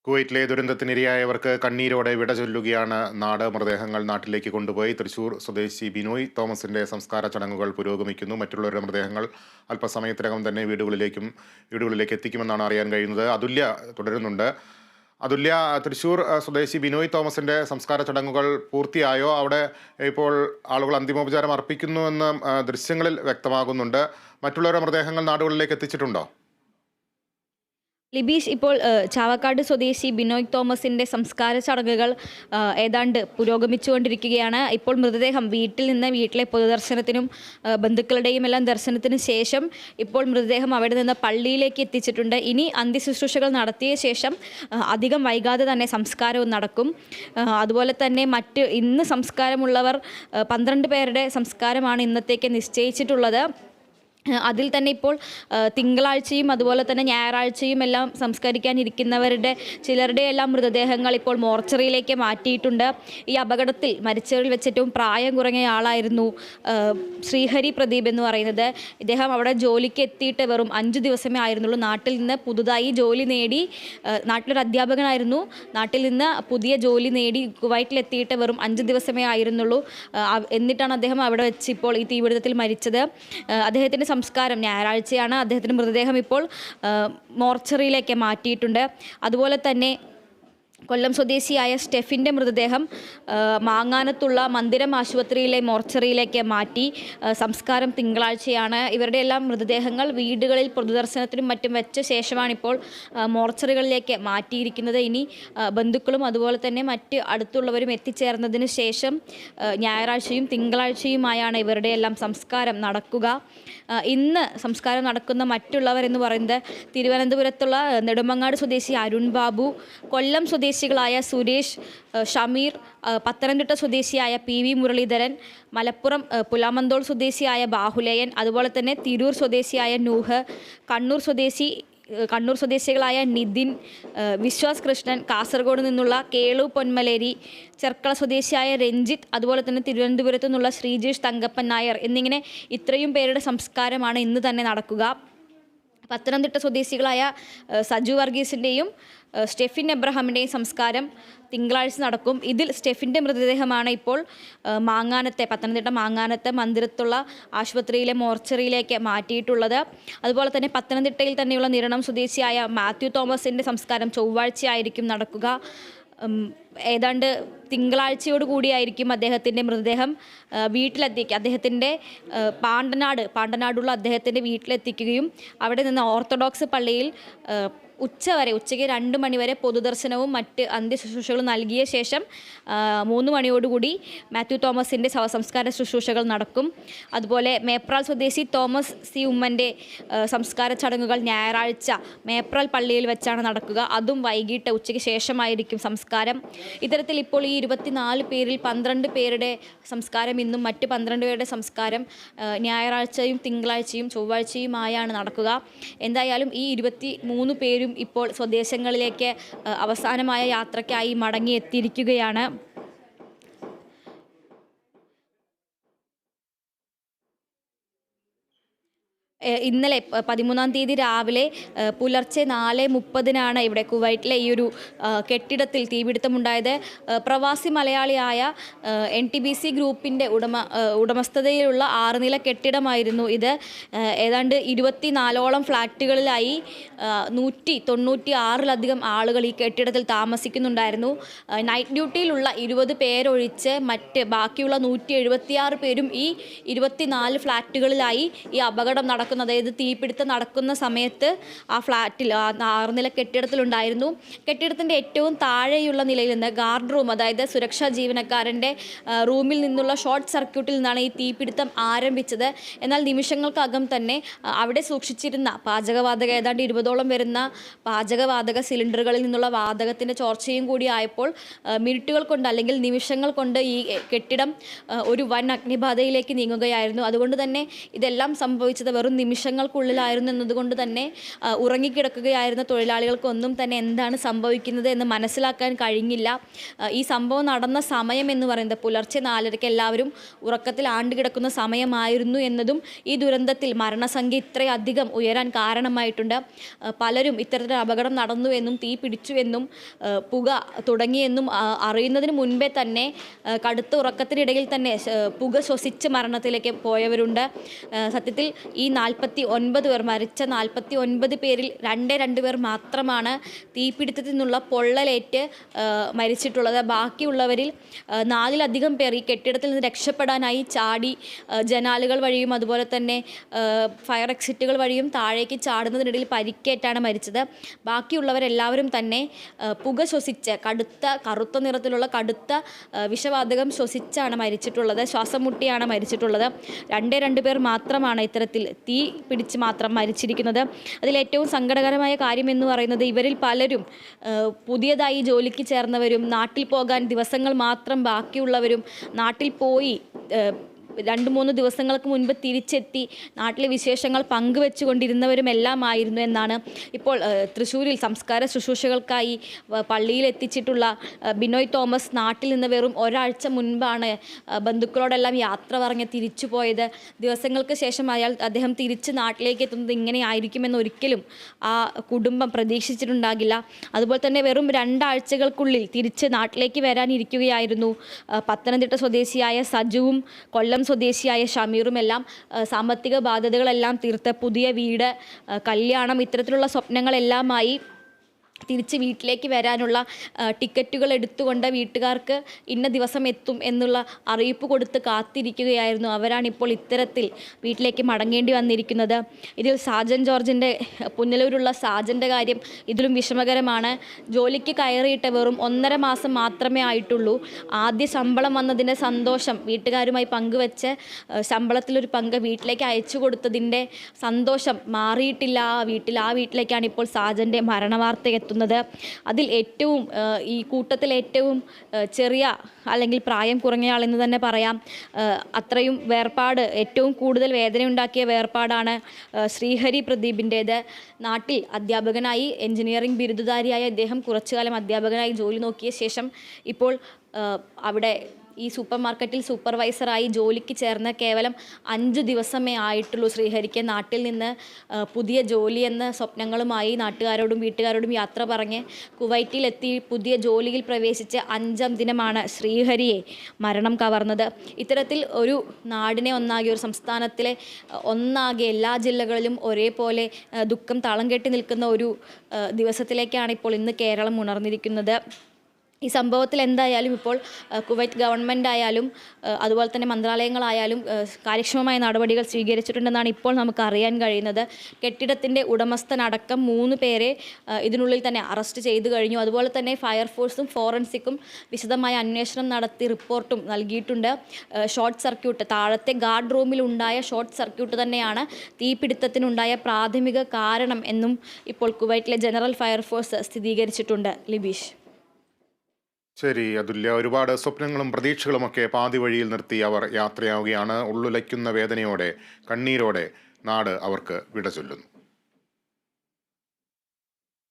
കുവൈറ്റിലെ ദുരന്തത്തിനിരയായവർക്ക് കണ്ണീരോടെ വിട ചൊല്ലുകയാണ് നാട്. മൃതദേഹങ്ങൾ നാട്ടിലേക്ക് കൊണ്ടുപോയി. തൃശൂർ സ്വദേശി ബിനോയ് തോമസിന്റെ സംസ്കാര ചടങ്ങുകൾ പുരോഗമിക്കുന്നു. മറ്റുള്ളവരുടെ മൃതദേഹങ്ങൾ അല്പസമയത്തിനകം തന്നെ വീടുകളിലേക്ക് എത്തിക്കുമെന്നാണ് അറിയാൻ കഴിയുന്നത്. അതുല്യ തുടരുന്നുണ്ട്. അതുല്യ, തൃശൂർ സ്വദേശി ബിനോയ് തോമസിന്റെ സംസ്കാര ചടങ്ങുകൾ പൂർത്തിയായോ? അവിടെ ഇപ്പോൾ ആളുകൾ അന്തിമോപചാരം അർപ്പിക്കുന്നുവെന്ന് ദൃശ്യങ്ങളിൽ വ്യക്തമാകുന്നുണ്ട്. മറ്റുള്ളവരുടെ മൃതദേഹങ്ങൾ നാടുകളിലേക്ക് എത്തിച്ചിട്ടുണ്ടോ? ലിബീഷ്, ഇപ്പോൾ ചാവക്കാട് സ്വദേശി ബിനോയ് തോമസിൻ്റെ സംസ്കാര ചടങ്ങുകൾ ഏതാണ്ട് പുരോഗമിച്ചുകൊണ്ടിരിക്കുകയാണ്. ഇപ്പോൾ മൃതദേഹം വീട്ടിലെ പൊതുദർശനത്തിനും ബന്ധുക്കളുടെയും എല്ലാം ദർശനത്തിന് ശേഷം ഇപ്പോൾ മൃതദേഹം അവിടെ നിന്ന് പള്ളിയിലേക്ക് എത്തിച്ചിട്ടുണ്ട്. ഇനി അന്ത്യശുശ്രൂഷകൾ നടത്തിയ ശേഷം അധികം വൈകാതെ തന്നെ സംസ്കാരവും നടക്കും. അതുപോലെ തന്നെ ഇന്ന് സംസ്കാരമുള്ളവർ 12 പേരുടെ സംസ്കാരമാണ് ഇന്നത്തേക്ക് നിശ്ചയിച്ചിട്ടുള്ളത്. അതിൽ തന്നെ ഇപ്പോൾ തിങ്കളാഴ്ചയും അതുപോലെ തന്നെ ഞായറാഴ്ചയും എല്ലാം സംസ്കരിക്കാനിരിക്കുന്നവരുടെ ചിലരുടെ എല്ലാം മൃതദേഹങ്ങൾ ഇപ്പോൾ മോർച്ചറിയിലേക്ക് മാറ്റിയിട്ടുണ്ട്. ഈ അപകടത്തിൽ മരിച്ചവരിൽ വെച്ച് ഏറ്റവും പ്രായം കുറഞ്ഞ ആളായിരുന്നു ശ്രീഹരി പ്രദീപ് എന്ന് പറയുന്നത്. ഇദ്ദേഹം അവിടെ ജോലിക്ക് എത്തിയിട്ട് വെറും 5 ദിവസമേ ആയിരുന്നുള്ളൂ. നാട്ടിൽ നിന്ന് പുതുതായി ജോലി നേടി, നാട്ടിലൊരു അധ്യാപകനായിരുന്നു. നാട്ടിൽ നിന്ന് പുതിയ ജോലി നേടി കുവൈറ്റിലെത്തിയിട്ട് വെറും 5 ദിവസമേ ആയിരുന്നുള്ളൂ. എന്നിട്ടാണ് അദ്ദേഹം അവിടെ വെച്ച് ഇപ്പോൾ ഈ തീപിടുത്തത്തിൽ മരിച്ചത്. അദ്ദേഹത്തിൻ്റെ സംസ്കാരം ഞായറാഴ്ചയാണ്. അദ്ദേഹത്തിൻ്റെ മൃതദേഹം ഇപ്പോൾ മോർച്ചറിയിലേക്ക് മാറ്റിയിട്ടുണ്ട്. അതുപോലെ തന്നെ കൊല്ലം സ്വദേശിയായ സ്റ്റെഫിൻ്റെ മൃതദേഹം മാങ്ങാനത്തുള്ള മന്ദിരം ആശുപത്രിയിലെ മോർച്ചറിയിലേക്ക് മാറ്റി. സംസ്കാരം തിങ്കളാഴ്ചയാണ്. ഇവരുടെ എല്ലാം മൃതദേഹങ്ങൾ വീടുകളിൽ പൊതുദർശനത്തിനും മറ്റും വെച്ച ശേഷമാണിപ്പോൾ മോർച്ചറികളിലേക്ക് മാറ്റിയിരിക്കുന്നത്. ഇനി ബന്ധുക്കളും അതുപോലെ തന്നെ മറ്റ് അടുത്തുള്ളവരും എത്തിച്ചേർന്നതിന് ശേഷം ഞായറാഴ്ചയും തിങ്കളാഴ്ചയുമായാണ് ഇവരുടെ എല്ലാം സംസ്കാരം നടക്കുക. ഇന്ന് സംസ്കാരം നടക്കുന്ന മറ്റുള്ളവരെന്ന് പറയുന്നത് തിരുവനന്തപുരത്തുള്ള നെടുമങ്ങാട് സ്വദേശി അരുൺ ബാബു, കൊല്ലം സ്വദേശികളായ സുരേഷ്, ഷമീർ, പത്തനംതിട്ട സ്വദേശിയായ PV മുരളീധരൻ, മലപ്പുറം പുലാമന്തോൾ സ്വദേശിയായ ബാഹുലയൻ, അതുപോലെ തന്നെ തിരൂർ സ്വദേശിയായ നൂഹ്, കണ്ണൂർ സ്വദേശികളായ നിതിൻ, വിശ്വാസ് കൃഷ്ണൻ, കാസർഗോഡ് നിന്നുള്ള കേളു പൊന്മലേരി, ചെർക്കള സ്വദേശിയായ രഞ്ജിത്ത്, അതുപോലെ തന്നെ തിരുവനന്തപുരത്തു നിന്നുള്ള ശ്രീജേഷ് തങ്കപ്പൻ നായർ എന്നിങ്ങനെ ഇത്രയും പേരുടെ സംസ്കാരമാണ് ഇന്ന് തന്നെ നടക്കുക. പത്തനംതിട്ട സ്വദേശികളായ സജു വർഗീസിൻ്റെയും സ്റ്റെഫിൻ എബ്രഹാമിൻ്റെയും സംസ്കാരം തിങ്കളാഴ്ച നടക്കും. ഇതിൽ സ്റ്റെഫിൻ്റെ മൃതദേഹമാണ് ഇപ്പോൾ പത്തനംതിട്ട മാങ്ങാനത്തെ മന്ദിരത്തുള്ള ആശുപത്രിയിലെ മോർച്ചറിയിലേക്ക് മാറ്റിയിട്ടുള്ളത്. അതുപോലെ തന്നെ പത്തനംതിട്ടയിൽ തന്നെയുള്ള നിരണം സ്വദേശിയായ മാത്യു തോമസിൻ്റെ സംസ്കാരം ചൊവ്വാഴ്ചയായിരിക്കും നടക്കുക. ഏതാണ്ട് തിങ്കളാഴ്ചയോട് കൂടിയായിരിക്കും അദ്ദേഹത്തിൻ്റെ മൃതദേഹം വീട്ടിലെത്തിക്കുക. അദ്ദേഹത്തിൻ്റെ പാണ്ടനാടുള്ള അദ്ദേഹത്തിൻ്റെ വീട്ടിലെത്തിക്കുകയും അവിടെ നിന്ന് ഓർത്തഡോക്സ് പള്ളിയിൽ ഉച്ചയ്ക്ക് 2 മണിവരെ പൊതുദർശനവും മറ്റ് അന്ത്യശുശ്രൂഷകളും നൽകിയ ശേഷം 3 മണിയോടുകൂടി മാത്യു തോമസിൻ്റെ ശവസംസ്കാര ശുശ്രൂഷകൾ നടക്കും. അതുപോലെ മേപ്രാൽ സ്വദേശി തോമസ് സി ഉമ്മൻ്റെ സംസ്കാര ചടങ്ങുകൾ ഞായറാഴ്ച മേപ്രാൽ പള്ളിയിൽ വെച്ചാണ് നടക്കുക. അതും വൈകിട്ട് ഉച്ചയ്ക്ക് ശേഷമായിരിക്കും സംസ്കാരം. ഇത്തരത്തിൽ ഇപ്പോൾ ഈ 24 പേരിൽ 12 പേരുടെ സംസ്കാരം ഇന്നും മറ്റ് 12 പേരുടെ സംസ്കാരം ഞായറാഴ്ചയും തിങ്കളാഴ്ചയും ചൊവ്വാഴ്ചയുമായാണ് നടക്കുക. എന്തായാലും ഈ 23 പേരും ഇപ്പോൾ സ്വദേശങ്ങളിലേക്ക് അവസാനമായ യാത്രയ്ക്കായി മടങ്ങിയെത്തിയിരിക്കുകയാണ്. ഇന്നലെ 13-ാം തീയതി രാവിലെ പുലർച്ചെ 4:30 ഇവിടെ കുവൈറ്റിലെ ഈ ഒരു കെട്ടിടത്തിൽ തീപിടുത്തമുണ്ടായത്. പ്രവാസി മലയാളിയായ NTBC ഗ്രൂപ്പിൻ്റെ ഉടമസ്ഥതയിലുള്ള 6 നില കെട്ടിടമായിരുന്നു ഇത്. ഏതാണ്ട് 24ഓളം ഫ്ലാറ്റുകളിലായി 196-ലധികം ആളുകൾ ഈ കെട്ടിടത്തിൽ താമസിക്കുന്നുണ്ടായിരുന്നു. നൈറ്റ് ഡ്യൂട്ടിയിലുള്ള 20 പേരൊഴിച്ച് ബാക്കിയുള്ള 176 പേരും ഈ 24 ഫ്ലാറ്റുകളിലായി ഈ അപകടം നടക്കുന്നത്, അതായത് തീപിടുത്തം നടക്കുന്ന സമയത്ത് ആ ഫ്ലാറ്റിൽ 6 നില കെട്ടിടത്തിലുണ്ടായിരുന്നു. കെട്ടിടത്തിൻ്റെ ഏറ്റവും താഴെയുള്ള നിലയിൽ നിന്ന് ഗാർഡ് റൂം, അതായത് സുരക്ഷാ ജീവനക്കാരൻ്റെ റൂമിൽ നിന്നുള്ള ഷോർട്ട് സർക്യൂട്ടിൽ നിന്നാണ് ഈ തീപിടുത്തം ആരംഭിച്ചത്. എന്നാൽ നിമിഷങ്ങൾക്കകം തന്നെ അവിടെ സൂക്ഷിച്ചിരുന്ന പാചകവാതക ഏതാണ്ട് 20ഓളം വരുന്ന പാചകവാതക സിലിണ്ടറുകളിൽ നിന്നുള്ള വാതകത്തിൻ്റെ ചോർച്ചയും കൂടി ആയപ്പോൾ മിനിറ്റുകൾ കൊണ്ട് അല്ലെങ്കിൽ നിമിഷങ്ങൾ കൊണ്ട് ഈ കെട്ടിടം ഒരു വൻ അഗ്നിബാധയിലേക്ക് നീങ്ങുകയായിരുന്നു. അതുകൊണ്ട് തന്നെ ഇതെല്ലാം സംഭവിച്ചത് വെറും നിമിഷങ്ങൾക്കുള്ളിലായിരുന്നു എന്നതുകൊണ്ട് തന്നെ ഉറങ്ങിക്കിടക്കുകയായിരുന്ന തൊഴിലാളികൾക്കൊന്നും തന്നെ എന്താണ് സംഭവിക്കുന്നത് എന്ന് മനസ്സിലാക്കാൻ കഴിഞ്ഞില്ല. ഈ സംഭവം നടന്ന സമയം എന്ന് പറയുന്നത് പുലർച്ചെ 4:30 എല്ലാവരും ഉറക്കത്തിൽ ആണ്ടുകിടക്കുന്ന സമയമായിരുന്നു എന്നതും ഈ ദുരന്തത്തിൽ മരണസംഖ്യ ഇത്രയധികം ഉയരാൻ കാരണമായിട്ടുണ്ട്. പലരും ഇത്തരത്തിലൊരു അപകടം നടന്നു എന്നും തീ പിടിച്ചു എന്നും പുക തുടങ്ങിയെന്നും അറിയുന്നതിന് മുൻപേ തന്നെ കടുത്ത ഉറക്കത്തിനിടയിൽ തന്നെ പുക ശ്വസിച്ച് മരണത്തിലേക്ക് പോയവരുണ്ട്. സത്യത്തിൽ ഈ 49 പേർ മരിച്ച 49 പേരിൽ 2 പേർ മാത്രമാണ് തീപിടുത്തത്തിൽ നിന്നുള്ള പൊള്ളലേറ്റ് മരിച്ചിട്ടുള്ളത്. ബാക്കിയുള്ളവരിൽ 4-ലധികം പേർ ഈ കെട്ടിടത്തിൽ നിന്ന് രക്ഷപ്പെടാനായി ചാടി ജനാലുകൾ വഴിയും അതുപോലെ തന്നെ ഫയർ എക്സിറ്റുകൾ വഴിയും താഴേക്ക് ചാടുന്നതിനിടയിൽ പരിക്കേറ്റാണ് മരിച്ചത്. ബാക്കിയുള്ളവരെല്ലാവരും തന്നെ പുക ശ്വസിച്ച് കറുത്ത നിറത്തിലുള്ള കടുത്ത വിഷവാതകം ശ്വസിച്ചാണ് മരിച്ചിട്ടുള്ളത്. ശ്വാസം മുട്ടിയാണ് മരിച്ചിട്ടുള്ളത്. 2 പേർ മാത്രമാണ് ഇത്തരത്തിൽ തീ പിടിച്ച് മാത്രം മരിച്ചിരിക്കുന്നത്. അതിലേറ്റവും സങ്കടകരമായ കാര്യം എന്ന് പറയുന്നത് ഇവരിൽ പലരും പുതിയതായി ജോലിക്ക് ചേർന്നവരും നാട്ടിൽ പോകാൻ ദിവസങ്ങൾ മാത്രം ബാക്കിയുള്ളവരും നാട്ടിൽ പോയി 2-3 ദിവസങ്ങൾക്ക് മുൻപ് തിരിച്ചെത്തി നാട്ടിലെ വിശേഷങ്ങൾ പങ്കുവെച്ചുകൊണ്ടിരുന്നവരുമെല്ലാം ആയിരുന്നു എന്നാണ് ഇപ്പോൾ തൃശ്ശൂരിൽ സംസ്കാര ശുശ്രൂഷകൾക്കായി പള്ളിയിൽ എത്തിച്ചിട്ടുള്ള ബിനോയ് തോമസ് നാട്ടിൽ നിന്ന് വെറും ഒരാഴ്ച മുൻപാണ് ബന്ധുക്കളോടെല്ലാം യാത്ര പറഞ്ഞ് തിരിച്ചു പോയത്. ദിവസങ്ങൾക്ക് ശേഷം അദ്ദേഹം തിരിച്ച് നാട്ടിലേക്ക് എത്തുന്നത് ഇങ്ങനെ ആയിരിക്കുമെന്ന് ഒരിക്കലും ആ കുടുംബം പ്രതീക്ഷിച്ചിട്ടുണ്ടാകില്ല. അതുപോലെ തന്നെ വെറും 2 ആഴ്ചകൾക്കുള്ളിൽ തിരിച്ച് നാട്ടിലേക്ക് വരാനിരിക്കുകയായിരുന്നു പത്തനംതിട്ട സ്വദേശിയായ സജുവും കൊല്ലം സ്വദേശിയായ ഷമീറുമെല്ലാം. സാമ്പത്തിക ബാധ്യതകളെല്ലാം തീർത്ത് പുതിയ വീട്, കല്യാണം, ഇത്തരത്തിലുള്ള സ്വപ്നങ്ങളെല്ലാമായി തിരിച്ച് വീട്ടിലേക്ക് വരാനുള്ള ടിക്കറ്റുകൾ എടുത്തുകൊണ്ട് വീട്ടുകാർക്ക് ഇന്ന ദിവസം എത്തും എന്നുള്ള അറിയിപ്പ് കൊടുത്ത് കാത്തിരിക്കുകയായിരുന്നു. അവരാണിപ്പോൾ ഇത്തരത്തിൽ വീട്ടിലേക്ക് മടങ്ങേണ്ടി വന്നിരിക്കുന്നത്. ഇതിൽ സാജൻ ജോർജിൻ്റെ പുനലൂരുള്ള സാജൻ്റെ കാര്യം ഇതിലും വിഷമകരമാണ്. ജോലിക്ക് കയറിയിട്ട് വെറും 1.5 മാസം മാത്രമേ ആയിട്ടുള്ളൂ. ആദ്യ ശമ്പളം വന്നതിൻ്റെ സന്തോഷം വീട്ടുകാരുമായി പങ്കുവെച്ച് ശമ്പളത്തിലൊരു പങ്ക് വീട്ടിലേക്ക് അയച്ചു കൊടുത്തതിൻ്റെ സന്തോഷം മാറിയിട്ടില്ല ആ വീട്ടിലേക്കാണ് ഇപ്പോൾ സാജൻ്റെ മരണവാർത്ത എത്തുന്നത്. അതിൽ ഏറ്റവും ഈ കൂട്ടത്തിൽ ഏറ്റവും ചെറിയ അല്ലെങ്കിൽ പ്രായം കുറഞ്ഞയാളെന്ന് തന്നെ പറയാം. അത്രയും വേർപാട്, ഏറ്റവും കൂടുതൽ വേദനയുണ്ടാക്കിയ വേർപാടാണ് ശ്രീഹരി പ്രദീപിൻ്റേത്. നാട്ടിൽ അധ്യാപകനായി എഞ്ചിനീയറിംഗ് ബിരുദധാരിയായ അദ്ദേഹം കുറച്ചുകാലം അധ്യാപകനായി ജോലി നോക്കിയ ശേഷം ഇപ്പോൾ അവിടെ ഈ സൂപ്പർ മാർക്കറ്റിൽ സൂപ്പർവൈസറായി ജോലിക്ക് ചേർന്ന് കേവലം 5 ദിവസമേ ആയിട്ടുള്ളൂ ശ്രീഹരിക്ക്. നാട്ടിൽ നിന്ന് പുതിയ ജോലി എന്ന സ്വപ്നങ്ങളുമായി നാട്ടുകാരോടും വീട്ടുകാരോടും യാത്ര പറഞ്ഞ് കുവൈറ്റിലെത്തി പുതിയ ജോലിയിൽ പ്രവേശിച്ച് 5-ാം ദിനമാണ് ശ്രീഹരിയെ മരണം കവർന്നത്. ഇത്തരത്തിൽ ഒരു നാടിനെ ഒന്നാകെ, ഒരു സംസ്ഥാനത്തിലെ ഒന്നാകെ എല്ലാ ജില്ലകളിലും ഒരേപോലെ ദുഃഖം തളം കെട്ടി നിൽക്കുന്ന ഒരു ദിവസത്തിലേക്കാണ് ഇപ്പോൾ ഇന്ന് കേരളം ഉണർന്നിരിക്കുന്നത്. ഈ സംഭവത്തിൽ എന്തായാലും ഇപ്പോൾ കുവൈറ്റ് ഗവൺമെൻറ് ആയാലും അതുപോലെ തന്നെ മന്ത്രാലയങ്ങളായാലും കാര്യക്ഷമമായ നടപടികൾ സ്വീകരിച്ചിട്ടുണ്ടെന്നാണ് ഇപ്പോൾ നമുക്ക് അറിയാൻ കഴിയുന്നത്. കെട്ടിടത്തിൻ്റെ ഉടമസ്ഥനടക്കം 3 പേരെ ഇതിനുള്ളിൽ തന്നെ അറസ്റ്റ് ചെയ്തു കഴിഞ്ഞു. അതുപോലെ തന്നെ ഫയർഫോഴ്സും ഫോറൻസിക്കും വിശദമായ അന്വേഷണം നടത്തി റിപ്പോർട്ടും നൽകിയിട്ടുണ്ട്. ഷോർട്ട് സർക്യൂട്ട്, താഴത്തെ ഗാർഡ് റൂമിലുണ്ടായ ഷോർട്ട് സർക്യൂട്ട് തന്നെയാണ് തീപിടുത്തത്തിനുണ്ടായ പ്രാഥമിക കാരണം എന്നും ഇപ്പോൾ കുവൈറ്റിലെ ജനറൽ ഫയർഫോഴ്സ് സ്ഥിരീകരിച്ചിട്ടുണ്ട്. ലിബീഷ്. ശരി അതുല്യ, ഒരുപാട് സ്വപ്നങ്ങളും പ്രതീക്ഷകളുമൊക്കെ പാതി വഴിയിൽ നിർത്തി അവർ യാത്രയാവുകയാണ്. ഉള്ളുലയ്ക്കുന്ന വേദനയോടെ, കണ്ണീരോടെ നാട് അവർക്ക് വിട ചൊല്ലുന്നു.